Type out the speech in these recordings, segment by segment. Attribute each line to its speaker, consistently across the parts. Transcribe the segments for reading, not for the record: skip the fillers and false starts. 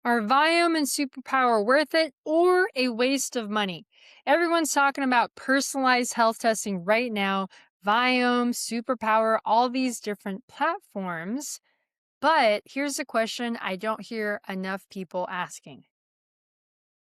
Speaker 1: Are Viome and Superpower worth it or a waste of money? Everyone's talking about personalized health testing right now. Viome, Superpower, all these different platforms. But here's a question I don't hear enough people asking.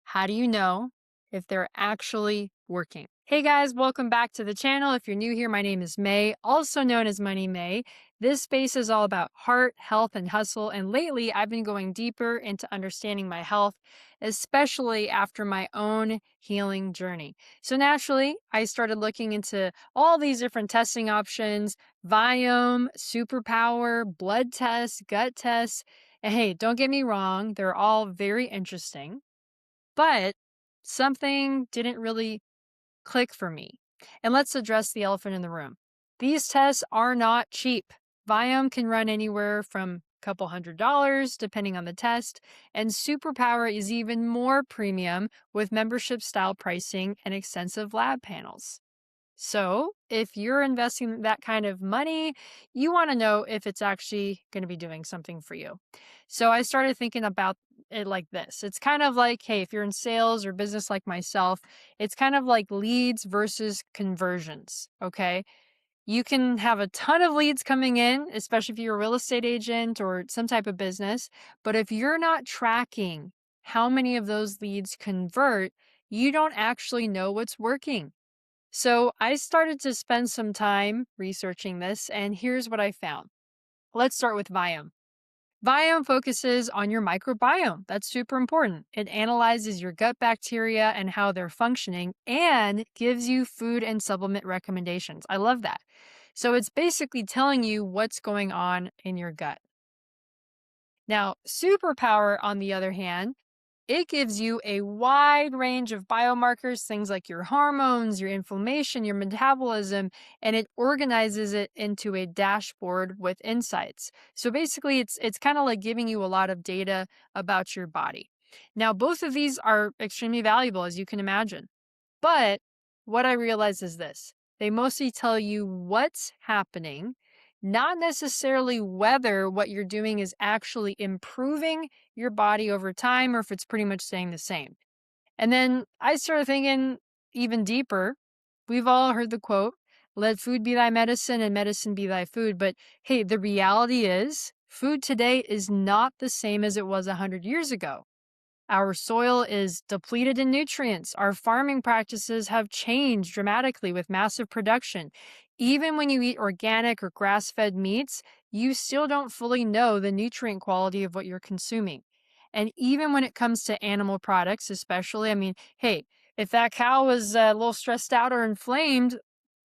Speaker 1: How do you know if they're actually working? Hey guys, welcome back to the channel. If you're new here, my name is May, also known as Money May. This space is all about heart, health, and hustle. And lately, I've been going deeper into understanding my health, especially after my own healing journey. So naturally, I started looking into all these different testing options, Viome, Superpower, blood tests, gut tests. And hey, don't get me wrong, they're all very interesting. But something didn't really click for me. And let's address the elephant in the room. These tests are not cheap. Viome can run anywhere from a couple $100 depending on the test, and Superpower is even more premium with membership style pricing and extensive lab panels. So, if you're investing that kind of money, you want to know if it's actually going to be doing something for you. So, I started thinking about it like this. It's kind of like, hey, if you're in sales or business like myself, it's kind of like leads versus conversions. Okay. You can have a ton of leads coming in, especially if you're a real estate agent or some type of business. But if you're not tracking how many of those leads convert, you don't actually know what's working. So I started to spend some time researching this, and here's what I found. Let's start with Viome. Viome focuses on your microbiome. That's super important. It analyzes your gut bacteria and how they're functioning and gives you food and supplement recommendations. I love that. So it's basically telling you what's going on in your gut. Now, Superpower, on the other hand, it gives you a wide range of biomarkers, things like your hormones, your inflammation, your metabolism, and it organizes it into a dashboard with insights. So basically, it's kind of like giving you a lot of data about your body. Now, both of these are extremely valuable, as you can imagine. But what I realize is this: they mostly tell you what's happening, not necessarily whether what you're doing is actually improving your body over time or if it's pretty much staying the same. And then I started thinking even deeper. We've all heard the quote, let food be thy medicine and medicine be thy food. But hey, the reality is food today is not the same as it was 100 years ago. Our soil is depleted in nutrients. Our farming practices have changed dramatically with massive production. Even when you eat organic or grass fed meats, you still don't fully know the nutrient quality of what you're consuming. And even when it comes to animal products, especially, I mean, hey, if that cow was a little stressed out or inflamed,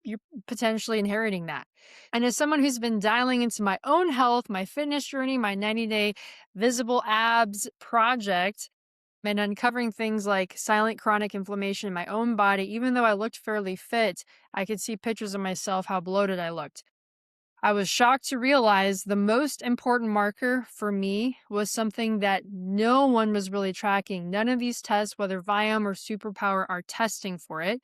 Speaker 1: you're potentially inheriting that. And as someone who's been dialing into my own health, my fitness journey, my 90-day visible abs project, and uncovering things like silent chronic inflammation in my own body, even though I looked fairly fit, I could see pictures of myself, how bloated I looked. I was shocked to realize the most important marker for me was something that no one was really tracking. None of these tests, whether Viome or Superpower, are testing for it.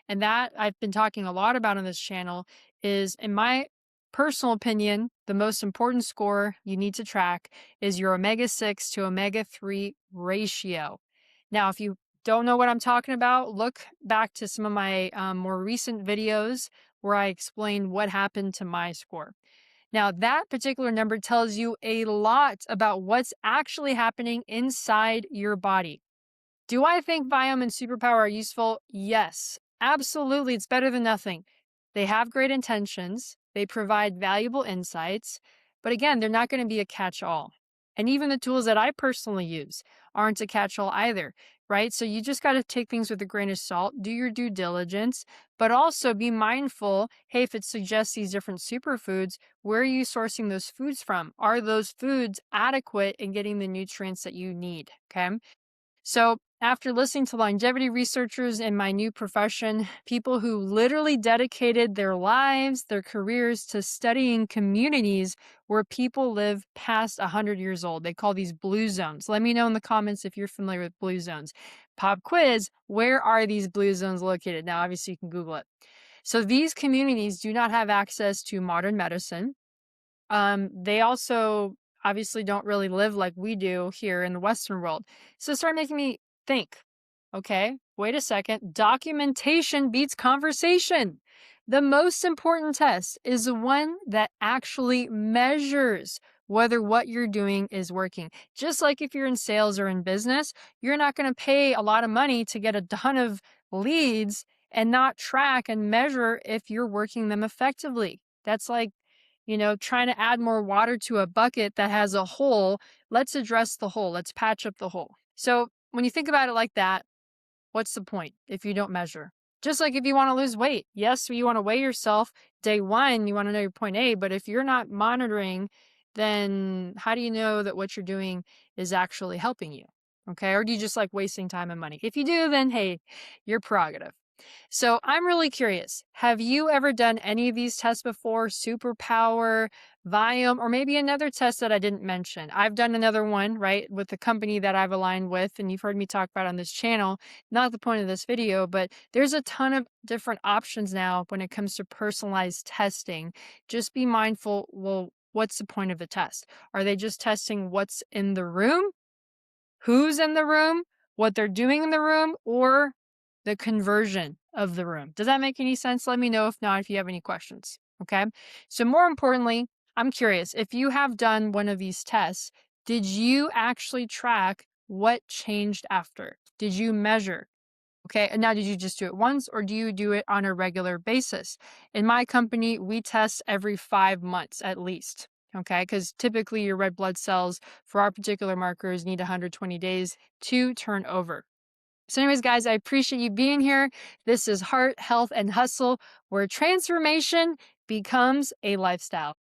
Speaker 1: And that I've been talking a lot about on this channel is, in my personal opinion, the most important score you need to track is your omega 6 to omega 3 ratio. Now, if you don't know what I'm talking about, look back to some of my more recent videos where I explained what happened to my score. Now, that particular number tells you a lot about what's actually happening inside your body. Do I think Viome and Superpower are useful? Yes, absolutely. It's better than nothing. They have great intentions, they provide valuable insights, but again, they're not going to be a catch all. And even the tools that I personally use aren't a catch all either, right? So you just got to take things with a grain of salt, do your due diligence, but also be mindful, hey, if it suggests these different superfoods, where are you sourcing those foods from? Are those foods adequate in getting the nutrients that you need? Okay. So, after listening to longevity researchers in my new profession, people who literally dedicated their lives, their careers to studying communities where people live past 100 years old, they call these blue zones. Let me know in the comments if you're familiar with blue zones. Pop quiz, where are these blue zones located? Now, obviously, you can Google it. So, these communities do not have access to modern medicine. They also obviously don't really live like we do here in the Western world. So it started making me think, okay, wait a second. Documentation beats conversation. The most important test is the one that actually measures whether what you're doing is working. Just like if you're in sales or in business, you're not going to pay a lot of money to get a ton of leads and not track and measure if you're working them effectively. That's like, trying to add more water to a bucket that has a hole. Let's address the hole. Let's patch up the hole. So when you think about it like that, what's the point if you don't measure? Just like if you want to lose weight. Yes, you want to weigh yourself day one, you want to know your point A, but if you're not monitoring, then how do you know that what you're doing is actually helping you? Okay. Or do you just like wasting time and money? If you do, then hey, your prerogative. So I'm really curious. Have you ever done any of these tests before? Superpower, Viome, or maybe another test that I didn't mention? I've done another one, right, with the company that I've aligned with, and you've heard me talk about on this channel. Not the point of this video, but there's a ton of different options now when it comes to personalized testing. Just be mindful, well, what's the point of the test? Are they just testing what's in the room? Who's in the room, what they're doing in the room, or the conversion of the room. Does that make any sense? Let me know if not, if you have any questions. Okay. So, more importantly, I'm curious if you have done one of these tests, did you actually track what changed after? Did you measure? Okay. And now, did you just do it once or do you do it on a regular basis? In my company, we test every 5 months at least. Okay. Because typically your red blood cells for our particular markers need 120 days to turn over. So, anyways, guys, I appreciate you being here. This is Heart, Health, and Hustle, where transformation becomes a lifestyle.